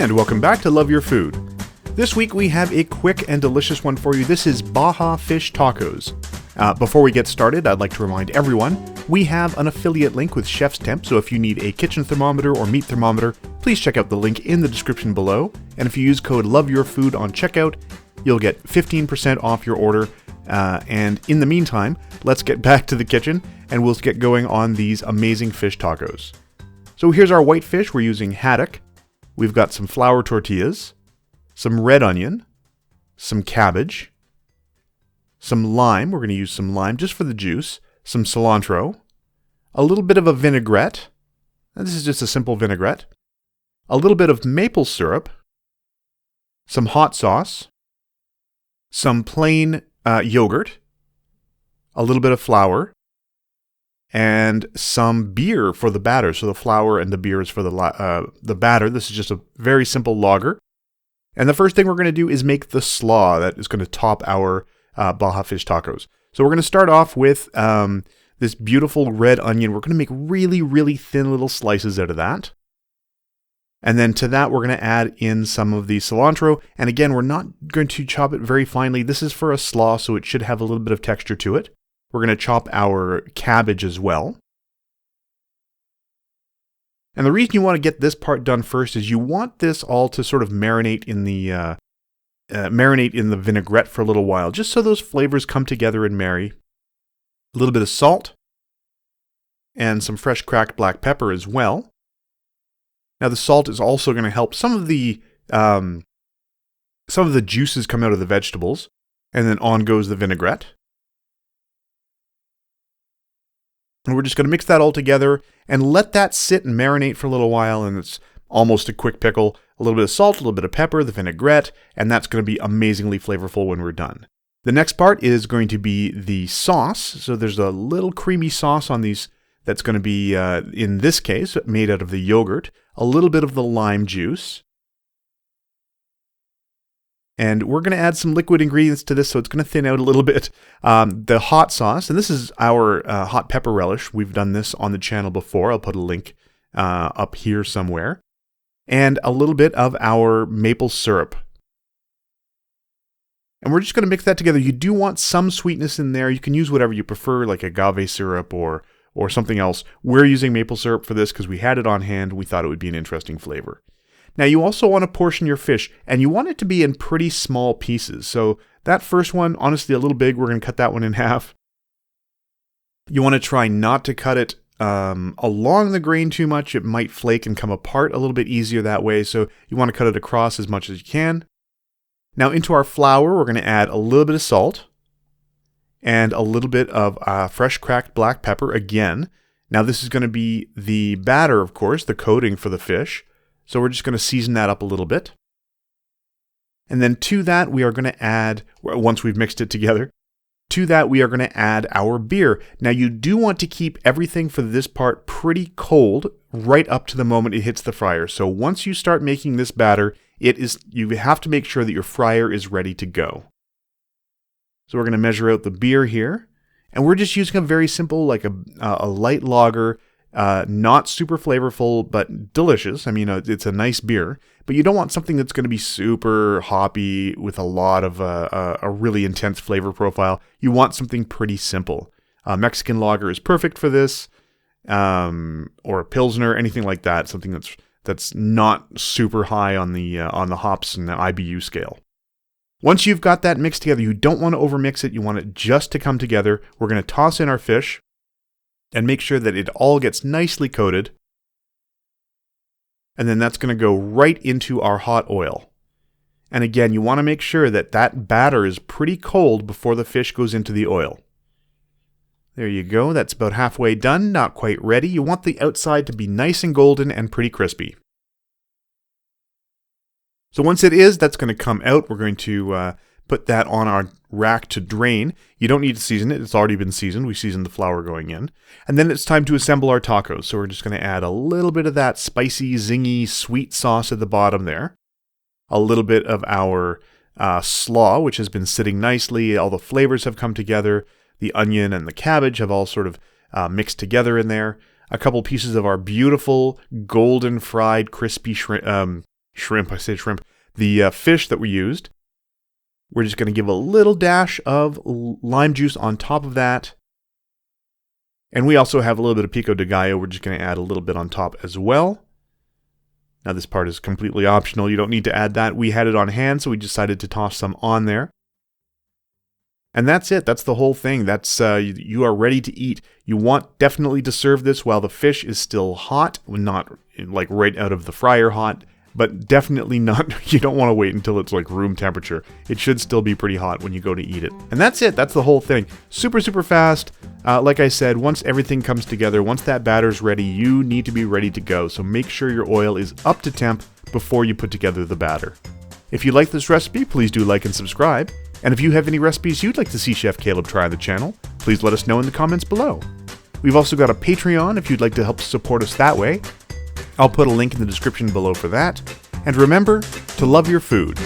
And welcome back to Love Your Food. This week we have a quick and delicious one for you. This is Baja fish tacos. Before we get started, I'd like to remind everyone, we have an affiliate link with Chef's Temp, so if you need a kitchen thermometer or meat thermometer, please check out the link in the description below. And if you use code LOVEYOURFOOD on checkout, you'll get 15% off your order. And in the meantime, let's get back to the kitchen and we'll get going on these amazing fish tacos. So here's our white fish. We're using haddock. We've got some flour tortillas, some red onion, some cabbage, some lime. We're going to use some lime just for the juice, some cilantro, a little bit of a vinaigrette. And this is just a simple vinaigrette. A little bit of maple syrup, some hot sauce, some plain yogurt, a little bit of flour, and some beer for the batter. So the flour and the beer is for the batter. This is just a very simple lager. And the first thing we're going to do is make the slaw that is going to top our Baja fish tacos. So we're going to start off with this beautiful red onion. We're going to make really, really thin little slices out of that. And then to that, we're going to add in some of the cilantro. And again, we're not going to chop it very finely. This is for a slaw, so it should have a little bit of texture to it. We're going to chop our cabbage as well. And the reason you want to get this part done first is you want this all to sort of marinate in the vinaigrette for a little while, just so those flavors come together and marry. A little bit of salt and some fresh cracked black pepper as well. Now the salt is also going to help some of the juices come out of the vegetables, and then on goes the vinaigrette. And we're just going to mix that all together and let that sit and marinate for a little while, and it's almost a quick pickle. A little bit of salt, a little bit of pepper, the vinaigrette, and that's going to be amazingly flavorful when we're done. The next part is going to be the sauce. So there's a little creamy sauce on these that's going to be, in this case, made out of the yogurt, a little bit of the lime juice. And we're going to add some liquid ingredients to this, so it's going to thin out a little bit. The hot sauce, and this is our hot pepper relish. We've done this on the channel before. I'll put a link up here somewhere. And a little bit of our maple syrup. And we're just going to mix that together. You do want some sweetness in there. You can use whatever you prefer, like agave syrup or something else. We're using maple syrup for this because we had it on hand. We thought it would be an interesting flavor. Now, you also want to portion your fish, and you want it to be in pretty small pieces. So that first one, honestly, a little big. We're going to cut that one in half. You want to try not to cut it along the grain too much. It might flake and come apart a little bit easier that way. So you want to cut it across as much as you can. Now, into our flour, we're going to add a little bit of salt and a little bit of fresh cracked black pepper again. Now, this is going to be the batter, of course, the coating for the fish. So we're just going to season that up a little bit. And then to that, we are going to add, once we've mixed it together, to that we are going to add our beer. Now you do want to keep everything for this part pretty cold right up to the moment it hits the fryer. So once you start making this batter, you have to make sure that your fryer is ready to go. So we're going to measure out the beer here. And we're just using a very simple, like a light lager. Not super flavorful, but delicious. I mean, it's a nice beer, but you don't want something that's going to be super hoppy with a lot of a really intense flavor profile. You want something pretty simple. Mexican lager is perfect for this, or a Pilsner, anything like that. Something that's not super high on the hops and the IBU scale. Once you've got that mixed together, you don't want to overmix it. You want it just to come together. We're going to toss in our fish and make sure that it all gets nicely coated. And then that's going to go right into our hot oil. And again, you want to make sure that that batter is pretty cold before the fish goes into the oil. There you go. That's about halfway done, not quite ready. You want the outside to be nice and golden and pretty crispy. So once it is, that's going to come out. We're going to put that on our rack to drain. You don't need to season it. It's already been seasoned. We seasoned the flour going in. And then it's time to assemble our tacos. So we're just going to add a little bit of that spicy, zingy, sweet sauce at the bottom there. A little bit of our slaw, which has been sitting nicely. All the flavors have come together. The onion and the cabbage have all sort of mixed together in there. A couple pieces of our beautiful golden fried crispy the fish that we used. We're just going to give a little dash of lime juice on top of that. And we also have a little bit of pico de gallo. We're just going to add a little bit on top as well. Now this part is completely optional. You don't need to add that. We had it on hand, so we decided to toss some on there. And that's it. That's the whole thing. That's you are ready to eat. You want definitely to serve this while the fish is still hot, not like right out of the fryer hot, but definitely not. You don't want to wait until it's like room temperature. It should still be pretty hot when you go to eat it. And that's it. That's the whole thing. Super, super fast. Like I said, once everything comes together, once that batter's ready, you need to be ready to go. So make sure your oil is up to temp before you put together the batter. If you like this recipe, please do like and subscribe. And if you have any recipes you'd like to see Chef Caleb try on the channel, please let us know in the comments below. We've also got a Patreon if you'd like to help support us that way. I'll put a link in the description below for that. And remember to love your food.